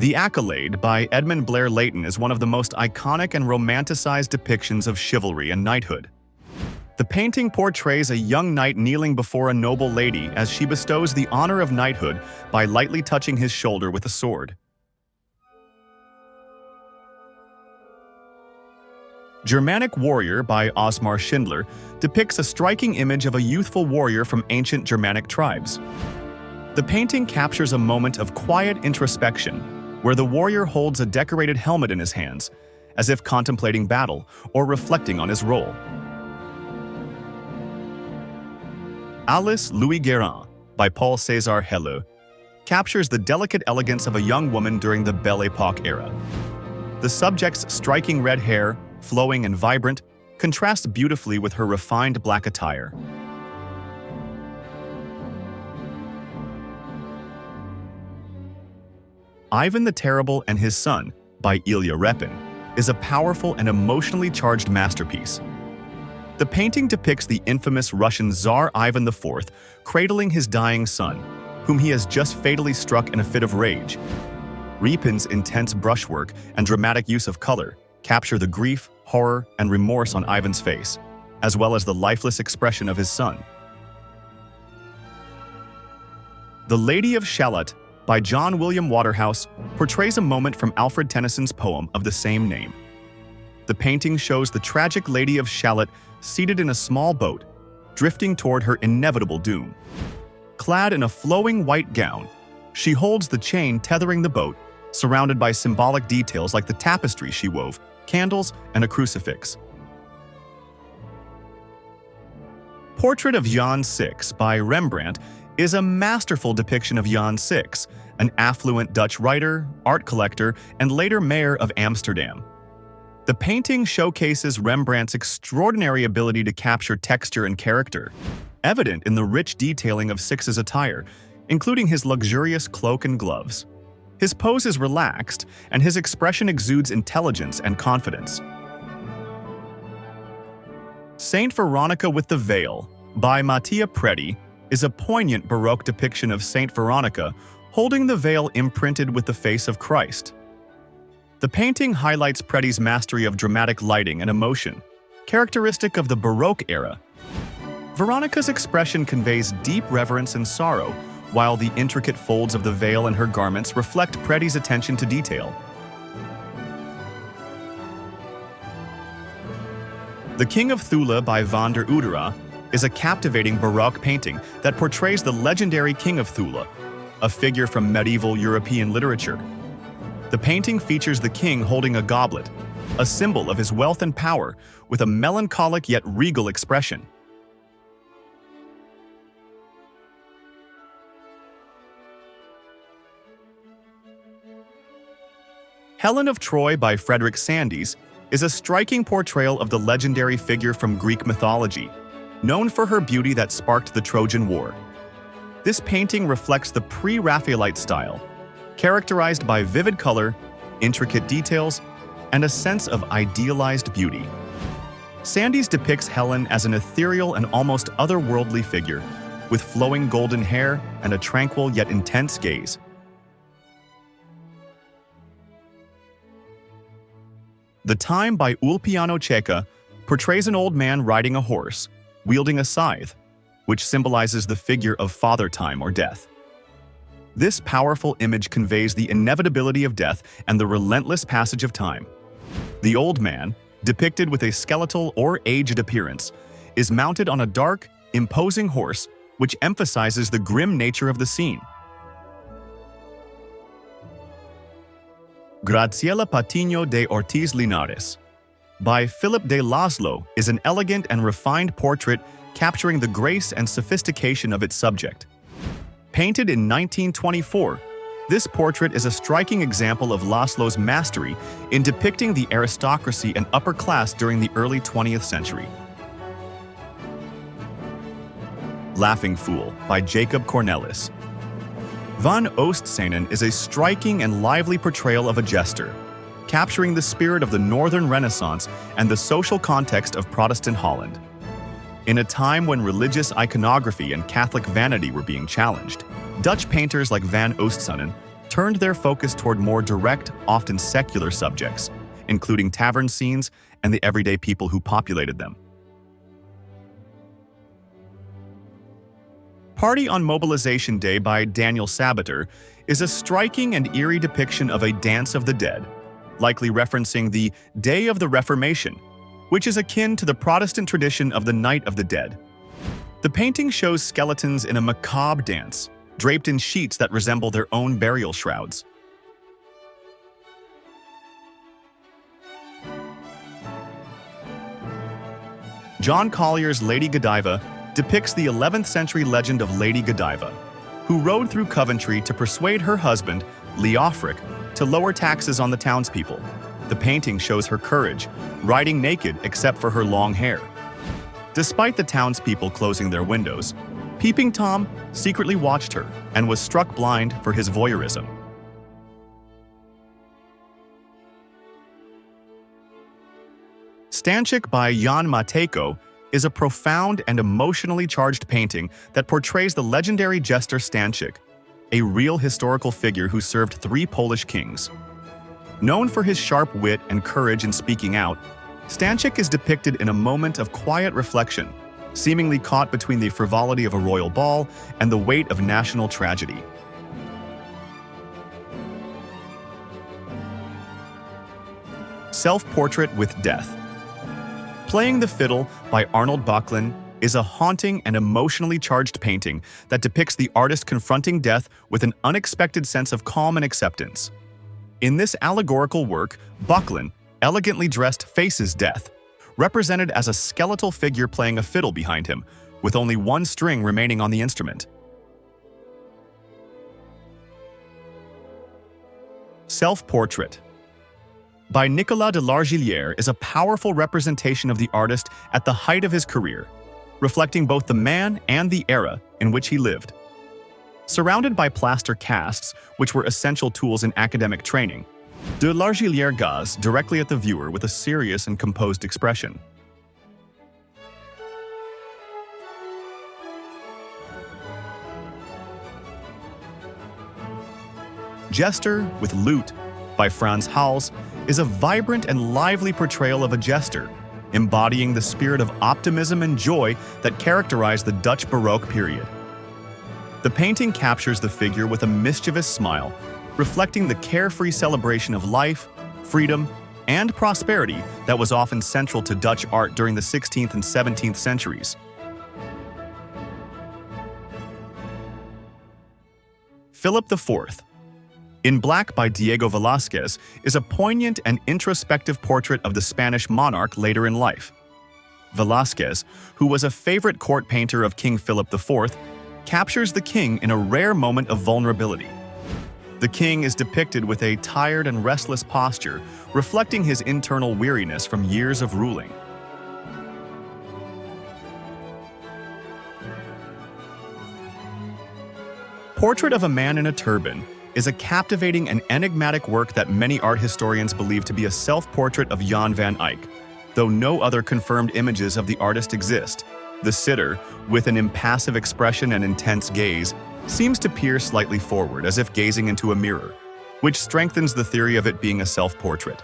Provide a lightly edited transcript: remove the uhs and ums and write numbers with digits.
The Accolade by Edmund Blair Leighton is one of the most iconic and romanticized depictions of chivalry and knighthood. The painting portrays a young knight kneeling before a noble lady as she bestows the honor of knighthood by lightly touching his shoulder with a sword. Germanic Warrior by Osmar Schindler depicts a striking image of a youthful warrior from ancient Germanic tribes. The painting captures a moment of quiet introspection, where the warrior holds a decorated helmet in his hands, as if contemplating battle or reflecting on his role. Alice Louis Guérin by Paul César Helleux captures the delicate elegance of a young woman during the Belle Époque era. The subject's striking red hair, flowing and vibrant, contrasts beautifully with her refined black attire. Ivan the Terrible and His Son by Ilya Repin is a powerful and emotionally charged masterpiece. The painting depicts the infamous Russian Tsar Ivan IV cradling his dying son, whom he has just fatally struck in a fit of rage. Repin's intense brushwork and dramatic use of color capture the grief, horror, and remorse on Ivan's face, as well as the lifeless expression of his son. The Lady of Shallot by John William Waterhouse portrays a moment from Alfred Tennyson's poem of the same name. The painting shows the tragic Lady of Shallot seated in a small boat, drifting toward her inevitable doom. Clad in a flowing white gown, she holds the chain tethering the boat, surrounded by symbolic details like the tapestry she wove, candles, and a crucifix. Portrait of Jan VI by Rembrandt is a masterful depiction of Jan VI, an affluent Dutch writer, art collector, and later mayor of Amsterdam. The painting showcases Rembrandt's extraordinary ability to capture texture and character, evident in the rich detailing of VI's attire, including his luxurious cloak and gloves. His pose is relaxed, and his expression exudes intelligence and confidence. Saint Veronica with the Veil by Mattia Preti is a poignant Baroque depiction of Saint Veronica holding the veil imprinted with the face of Christ. The painting highlights Preti's mastery of dramatic lighting and emotion, characteristic of the Baroque era. Veronica's expression conveys deep reverence and sorrow, while the intricate folds of the veil in her garments reflect Preti's attention to detail. The King of Thula by van der Oudera is a captivating Baroque painting that portrays the legendary King of Thula, a figure from medieval European literature. The painting features the king holding a goblet, a symbol of his wealth and power, with a melancholic yet regal expression. Helen of Troy by Frederick Sandys is a striking portrayal of the legendary figure from Greek mythology, known for her beauty that sparked the Trojan War. This painting reflects the pre-Raphaelite style, characterized by vivid color, intricate details, and a sense of idealized beauty. Sandys depicts Helen as an ethereal and almost otherworldly figure, with flowing golden hair and a tranquil yet intense gaze. The Time by Ulpiano Cieca portrays an old man riding a horse, wielding a scythe, which symbolizes the figure of Father Time or death. This powerful image conveys the inevitability of death and the relentless passage of time. The old man, depicted with a skeletal or aged appearance, is mounted on a dark, imposing horse, which emphasizes the grim nature of the scene. Graciela Patiño de Ortiz Linares by Philip de Laszlo is an elegant and refined portrait capturing the grace and sophistication of its subject. Painted in 1924, this portrait is a striking example of Laszlo's mastery in depicting the aristocracy and upper class during the early 20th century. Laughing Fool by Jacob Cornelis. Van Oostzenen is a striking and lively portrayal of a jester, capturing the spirit of the Northern Renaissance and the social context of Protestant Holland. In a time when religious iconography and Catholic vanity were being challenged, Dutch painters like Van Oostzenen turned their focus toward more direct, often secular subjects, including tavern scenes and the everyday people who populated them. Party on Mobilization Day by Daniel Sabater is a striking and eerie depiction of a dance of the dead, likely referencing the Day of the Reformation, which is akin to the Protestant tradition of the Night of the Dead. The painting shows skeletons in a macabre dance, draped in sheets that resemble their own burial shrouds. John Collier's Lady Godiva depicts the 11th century legend of Lady Godiva, who rode through Coventry to persuade her husband, Leofric, to lower taxes on the townspeople. The painting shows her courage, riding naked except for her long hair. Despite the townspeople closing their windows, Peeping Tom secretly watched her and was struck blind for his voyeurism. Stańczyk by Jan Matejko is a profound and emotionally charged painting that portrays the legendary Jester Stańczyk, a real historical figure who served 3 Polish kings. Known for his sharp wit and courage in speaking out, Stańczyk is depicted in a moment of quiet reflection, seemingly caught between the frivolity of a royal ball and the weight of national tragedy. Self-Portrait with Death. Playing the Fiddle by Arnold Böcklin is a haunting and emotionally charged painting that depicts the artist confronting death with an unexpected sense of calm and acceptance. In this allegorical work, Böcklin, elegantly dressed, faces death, represented as a skeletal figure playing a fiddle behind him, with only one string remaining on the instrument. Self-Portrait by Nicolas de Largillière is a powerful representation of the artist at the height of his career, reflecting both the man and the era in which he lived. Surrounded by plaster casts, which were essential tools in academic training, de Largillière gazes directly at the viewer with a serious and composed expression. Jester with Lute by Frans Hals is a vibrant and lively portrayal of a jester, embodying the spirit of optimism and joy that characterized the Dutch Baroque period. The painting captures the figure with a mischievous smile, reflecting the carefree celebration of life, freedom, and prosperity that was often central to Dutch art during the 16th and 17th centuries. Philip IV in Black by Diego Velázquez is a poignant and introspective portrait of the Spanish monarch later in life. Velázquez, who was a favorite court painter of King Philip IV, captures the king in a rare moment of vulnerability. The king is depicted with a tired and restless posture, reflecting his internal weariness from years of ruling. Portrait of a Man in a Turban is a captivating and enigmatic work that many art historians believe to be a self-portrait of Jan van Eyck, though no other confirmed images of the artist exist. The sitter, with an impassive expression and intense gaze, seems to peer slightly forward as if gazing into a mirror, which strengthens the theory of it being a self-portrait.